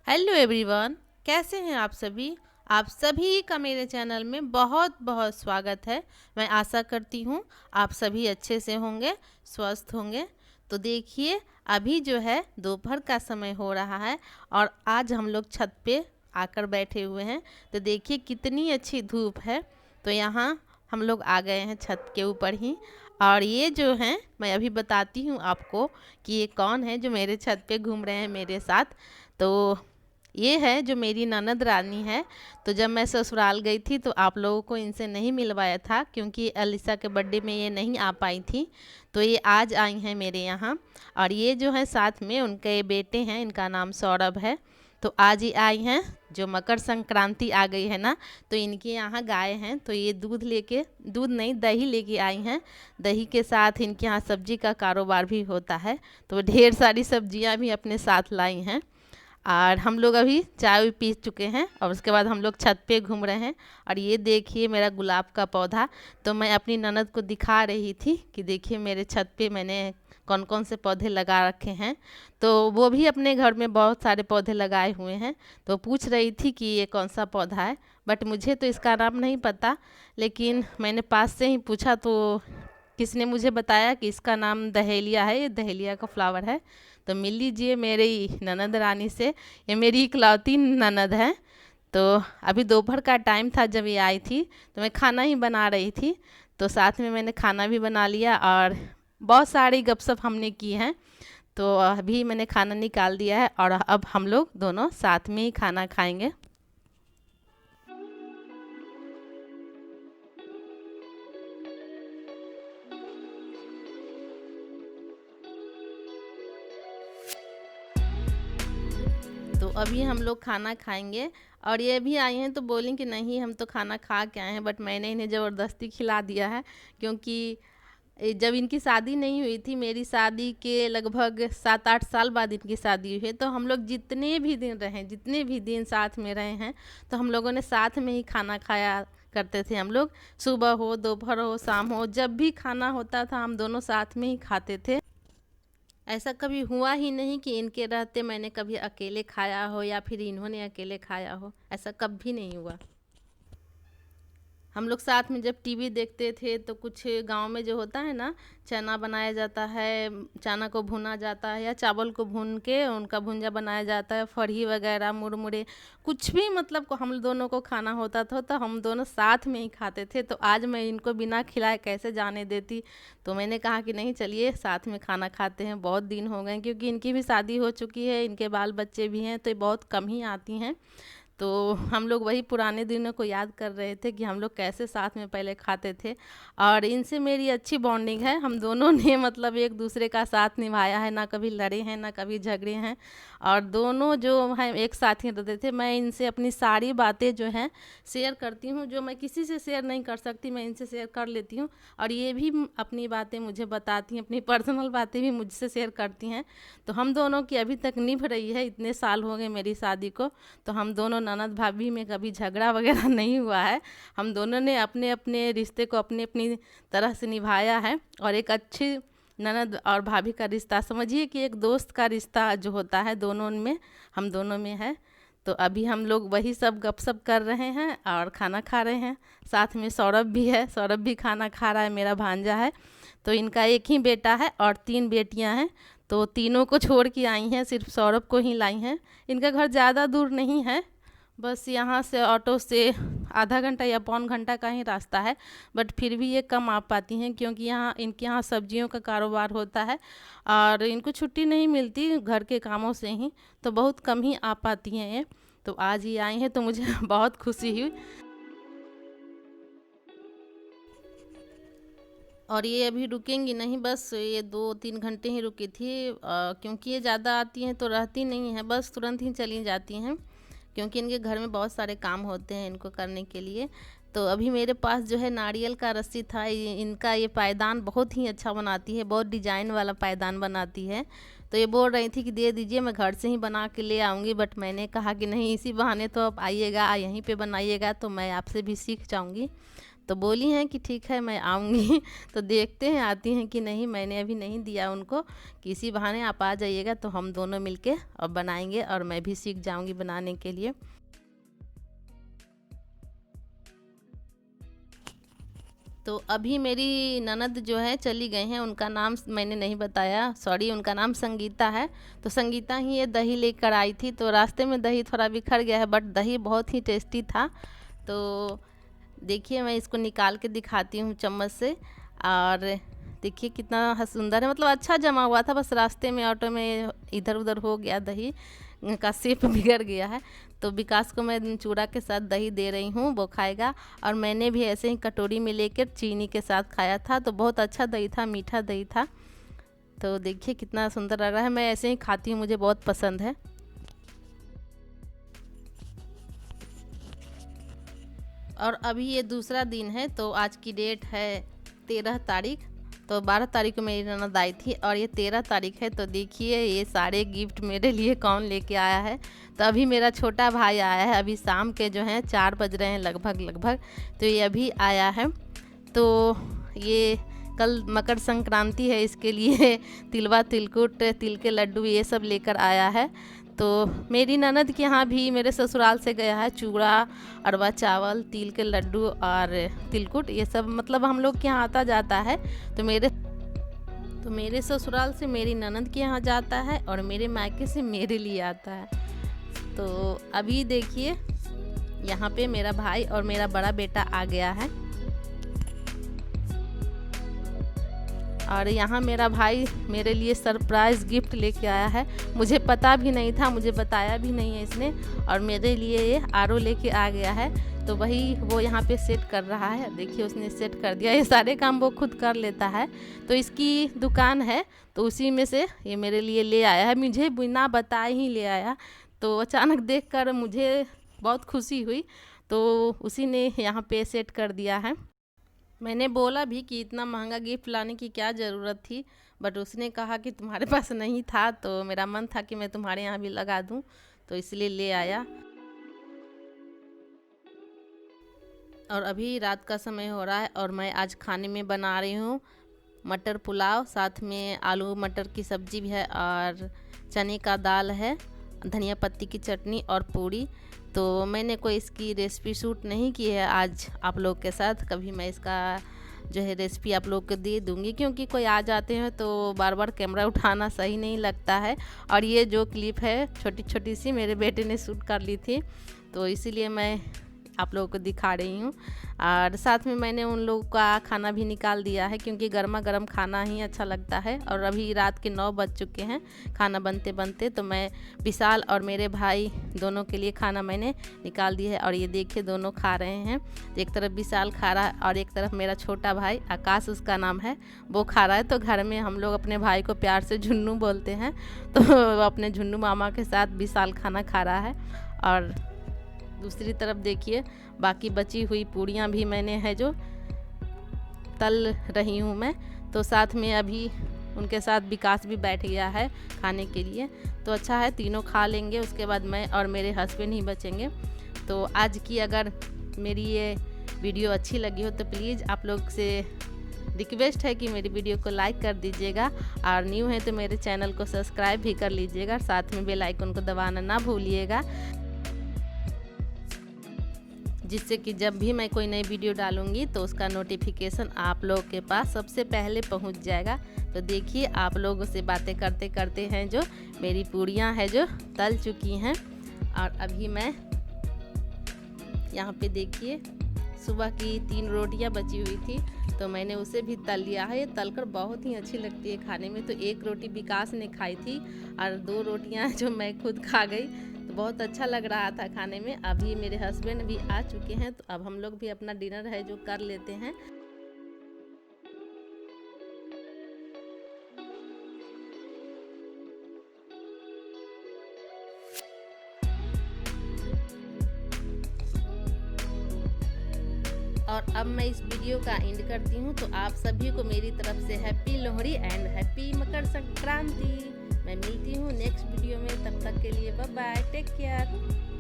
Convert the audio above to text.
Hello everyone, कैसे हैं आप सभी। आप सभी का मेरे चैनल में बहुत बहुत स्वागत है। मैं आशा करती हूँ आप सभी अच्छे से होंगे, स्वस्थ होंगे। तो देखिए, अभी जो है दोपहर का समय हो रहा है और आज हम लोग छत पे आकर बैठे हुए हैं। तो देखिए कितनी अच्छी धूप है। तो यहाँ हम लोग आ गए हैं छत के ऊपर ही। और ये जो हैं मैं अभी बताती हूँ आपको कि ये कौन है जो मेरे छत पे घूम रहे हैं मेरे साथ। तो ये है जो मेरी ननद रानी है। तो जब मैं ससुराल गई थी तो आप लोगों को इनसे नहीं मिलवाया था क्योंकि अलीसा के बर्थडे में ये नहीं आ पाई थी। तो ये आज आई हैं मेरे यहाँ। और ये जो है साथ में उनके बेटे हैं, इनका नाम सौरभ है। तो आज ही आई हैं। जो मकर संक्रांति आ गई है ना, तो इनके यहाँ गाय हैं। तो ये दूध नहीं दही लेके आई हैं। दही के साथ इनके यहाँ सब्जी का कारोबार भी होता है। तो ढेर सारी सब्जियाँ भी अपने साथ लाई हैं। और हम लोग अभी चाय भी पी चुके हैं और उसके बाद हम लोग छत पे घूम रहे हैं। और ये देखिए मेरा गुलाब का पौधा। तो मैं अपनी ननद को दिखा रही थी कि देखिए मेरे छत पे मैंने कौन कौन से पौधे लगा रखे हैं। तो वो भी अपने घर में बहुत सारे पौधे लगाए हुए हैं। तो पूछ रही थी कि ये कौन सा पौधा है, बट मुझे तो इसका नाम नहीं पता। लेकिन मैंने पास से ही पूछा तो किसने मुझे बताया कि इसका नाम दहेलिया है, ये दहेलिया का फ्लावर है। तो मिल लीजिए मेरी ननद रानी से, ये मेरी इकलौती ननद है। तो अभी दोपहर का टाइम था जब ये आई थी, तो मैं खाना ही बना रही थी। तो साथ में मैंने खाना भी बना लिया और बहुत सारी गपशप हमने की हैं। तो अभी मैंने खाना निकाल दिया है और अब हम लोग दोनों साथ में ही खाना खाएंगे। तो अभी हम लोग खाना खाएंगे। और ये भी आई हैं तो बोलें कि नहीं हम तो खाना खा के आए हैं, बट मैंने इन्हें ज़बरदस्ती खिला दिया है। क्योंकि जब इनकी शादी नहीं हुई थी, मेरी शादी के लगभग 7-8 साल बाद इनकी शादी हुई है। तो हम लोग जितने भी दिन रहे, जितने भी दिन साथ में रहे हैं, तो हम लोगों ने साथ में ही खाना खाया करते थे। हम लोग सुबह हो, दोपहर हो, शाम हो, जब भी खाना होता था हम दोनों साथ में ही खाते थे। ऐसा कभी हुआ ही नहीं कि इनके रहते मैंने कभी अकेले खाया हो या फिर इन्होंने अकेले खाया हो, ऐसा कभी नहीं हुआ। हम लोग साथ में जब टीवी देखते थे तो कुछ गांव में जो होता है ना, चना बनाया जाता है, चना को भुना जाता है या चावल को भून के उनका भुंजा बनाया जाता है, फरही वगैरह मुरमुरे कुछ भी मतलब को हम दोनों को खाना होता था तो हम दोनों साथ में ही खाते थे। तो आज मैं इनको बिना खिलाए कैसे जाने देती। तो मैंने कहा कि नहीं चलिए साथ में खाना खाते हैं। बहुत दिन हो गए क्योंकि इनकी भी शादी हो चुकी है, इनके बाल बच्चे भी हैं, तो ये बहुत कम ही आती हैं। तो हम लोग वही पुराने दिनों को याद कर रहे थे कि हम लोग कैसे साथ में पहले खाते थे। और इनसे मेरी अच्छी बॉन्डिंग है। हम दोनों ने मतलब एक दूसरे का साथ निभाया है, ना कभी लड़े हैं ना कभी झगड़े हैं। और दोनों जो हैं एक साथ ही रहते थे। मैं इनसे अपनी सारी बातें जो हैं शेयर करती हूँ, जो मैं किसी से शेयर नहीं कर सकती मैं इनसे शेयर कर लेती हूँ। और ये भी अपनी बातें मुझे बताती हैं, अपनी पर्सनल बातें भी मुझसे शेयर करती हैं। तो हम दोनों की अभी तक निभ रही है। इतने साल हो गए मेरी शादी को, तो हम दोनों ननद भाभी में कभी झगड़ा वगैरह नहीं हुआ है। हम दोनों ने अपने अपने रिश्ते को अपनी अपनी तरह से निभाया है। और एक अच्छी ननद और भाभी का रिश्ता समझिए कि एक दोस्त का रिश्ता जो होता है दोनों में, हम दोनों में है। तो अभी हम लोग वही सब गपशप कर रहे हैं और खाना खा रहे हैं। साथ में सौरभ भी है, सौरभ भी खाना खा रहा है, मेरा भांजा है। तो इनका एक ही बेटा है और 3 बेटियां हैं। तो तीनों को छोड़ के आई हैं, सिर्फ सौरभ को ही लाई हैं। इनका घर ज़्यादा दूर नहीं है, बस यहाँ से ऑटो से आधा घंटा या पौन घंटा का ही रास्ता है। बट फिर भी ये कम आ पाती हैं क्योंकि यहाँ इनके यहाँ सब्जियों का कारोबार होता है और इनको छुट्टी नहीं मिलती घर के कामों से ही, तो बहुत कम ही आ पाती हैं ये। तो आज ही आई हैं तो मुझे बहुत खुशी हुई। और ये अभी रुकेंगी नहीं, बस ये 2-3 घंटे ही रुकी थी। क्योंकि ये ज़्यादा आती हैं तो रहती नहीं हैं, बस तुरंत ही चली जाती हैं। क्योंकि इनके घर में बहुत सारे काम होते हैं इनको करने के लिए। तो अभी मेरे पास जो है नारियल का रस्सी था। इनका ये पायदान बहुत ही अच्छा बनाती है, बहुत डिजाइन वाला पायदान बनाती है। तो ये बोल रही थी कि दे दीजिए, मैं घर से ही बना के ले आऊँगी। बट मैंने कहा कि नहीं, इसी बहाने तो आप आइएगा, यहीं पे बनाइएगा तो मैं आपसे भी सीख जाऊँगी। तो बोली हैं कि ठीक है मैं आऊँगी। तो देखते हैं आती हैं कि नहीं, मैंने अभी नहीं दिया उनको। किसी बहाने आप आ जाइएगा तो हम दोनों मिलके और बनाएंगे और मैं भी सीख जाऊँगी बनाने के लिए। तो अभी मेरी ननद जो है चली गई हैं, उनका नाम मैंने नहीं बताया, सॉरी, उनका नाम संगीता है। तो संगीता ही ये दही लेकर आई थी। तो रास्ते में दही थोड़ा बिखर गया है, बट दही बहुत ही टेस्टी था। तो देखिए मैं इसको निकाल के दिखाती हूँ चम्मच से, और देखिए कितना सुंदर है, मतलब अच्छा जमा हुआ था, बस रास्ते में ऑटो में इधर उधर हो गया, दही का शेप बिगड़ गया है। तो विकास को मैं चूड़ा के साथ दही दे रही हूँ, वो खाएगा। और मैंने भी ऐसे ही कटोरी में लेकर चीनी के साथ खाया था, तो बहुत अच्छा दही था, मीठा दही था। तो देखिए कितना सुंदर लग रहा है, मैं ऐसे ही खाती हूँ, मुझे बहुत पसंद है। और अभी ये दूसरा दिन है, तो आज की डेट है 13 तारीख। तो 12 तारीख को मेरी ननद आई थी और ये 13 तारीख है। तो देखिए ये सारे गिफ्ट मेरे लिए कौन लेके आया है। तो अभी मेरा छोटा भाई आया है, अभी शाम के जो हैं 4 बज रहे हैं लगभग। तो ये अभी आया है। तो ये कल मकर संक्रांति है, इसके लिए तिलवा, तिलकुट, तिल के लड्डू ये सब लेकर आया है। तो मेरी ननद के यहाँ भी मेरे ससुराल से गया है चूड़ा, अरवा चावल, तिल के लड्डू और तिलकुट, ये सब मतलब हम लोग के यहाँ आता जाता है। तो मेरे ससुराल से मेरी ननद के यहाँ जाता है और मेरे मायके से मेरे लिए आता है। तो अभी देखिए यहाँ पे मेरा भाई और मेरा बड़ा बेटा आ गया है। और यहाँ मेरा भाई मेरे लिए सरप्राइज़ गिफ्ट लेके आया है, मुझे पता भी नहीं था, मुझे बताया भी नहीं है इसने। और मेरे लिए ये आरओ लेके आ गया है। तो वही वो यहाँ पे सेट कर रहा है, देखिए उसने सेट कर दिया। ये सारे काम वो खुद कर लेता है। तो इसकी दुकान है, तो उसी में से ये मेरे लिए ले आया है, मुझे बिना बताए ही ले आया। तो अचानक देखकर मुझे बहुत खुशी हुई, तो उसी ने यहाँ पे सेट कर दिया है। मैंने बोला भी कि इतना महंगा गिफ्ट लाने की क्या ज़रूरत थी, बट उसने कहा कि तुम्हारे पास नहीं था, तो मेरा मन था कि मैं तुम्हारे यहाँ भी लगा दूँ, तो इसलिए ले आया। और अभी रात का समय हो रहा है और मैं आज खाने में बना रही हूँ मटर पुलाव, साथ में आलू मटर की सब्ज़ी भी है और चने का दाल है, धनिया पत्ती की चटनी और पूड़ी। तो मैंने कोई इसकी रेसिपी शूट नहीं की है आज आप लोग के साथ, कभी मैं इसका जो है रेसिपी आप लोग को दे दूँगी, क्योंकि कोई आ जाते हैं तो बार बार कैमरा उठाना सही नहीं लगता है। और ये जो क्लिप है छोटी छोटी सी मेरे बेटे ने शूट कर ली थी, तो इसीलिए मैं आप लोगों को दिखा रही हूँ। और साथ में मैंने उन लोगों का खाना भी निकाल दिया है, क्योंकि गर्मा गर्म खाना ही अच्छा लगता है। और अभी रात के 9 बज चुके हैं खाना बनते बनते। तो मैं विशाल और मेरे भाई दोनों के लिए खाना मैंने निकाल दिया है। और ये देखिए दोनों खा रहे हैं, एक तरफ विशाल खा रहा है और एक तरफ मेरा छोटा भाई आकाश उसका नाम है, वो खा रहा है। तो घर में हम लोग अपने भाई को प्यार से झुन्नू बोलते हैं, तो अपने झुन्नू मामा के साथ विशाल खाना खा रहा है। और दूसरी तरफ देखिए बाकी बची हुई पूड़ियाँ भी मैंने है जो तल रही हूँ मैं। तो साथ में अभी उनके साथ विकास भी बैठ गया है खाने के लिए। तो अच्छा है, तीनों खा लेंगे, उसके बाद मैं और मेरे हस्बैंड ही बचेंगे। तो आज की अगर मेरी ये वीडियो अच्छी लगी हो तो प्लीज़ आप लोग से रिक्वेस्ट है कि मेरी वीडियो को लाइक कर दीजिएगा, और न्यू है तो मेरे चैनल को सब्सक्राइब भी कर लीजिएगा, साथ में बेल आइकन को दबाना ना भूलिएगा, जिससे कि जब भी मैं कोई नई वीडियो डालूंगी तो उसका नोटिफिकेशन आप लोग के पास सबसे पहले पहुंच जाएगा। तो देखिए आप लोगों से बातें करते करते हैं जो मेरी पूड़ियाँ हैं जो तल चुकी हैं। और अभी मैं यहाँ पे देखिए सुबह की 3 रोटियाँ बची हुई थी, तो मैंने उसे भी तल लिया है। ये तलकर बहुत ही अच्छी लगती है खाने में। तो 1 रोटी विकास ने खाई थी और 2 रोटियाँ जो मैं खुद खा गई, तो बहुत अच्छा लग रहा था खाने में। अभी मेरे हस्बैंड भी आ चुके हैं, तो अब हम लोग भी अपना डिनर है जो कर लेते हैं। और अब मैं इस वीडियो का एंड करती हूँ। तो आप सभी को मेरी तरफ से happy Lohri and happy Makar Sankranti. मैं मिलती हूँ नेक्स्ट वीडियो में, तब तक के लिए बाय बाय, टेक केयर।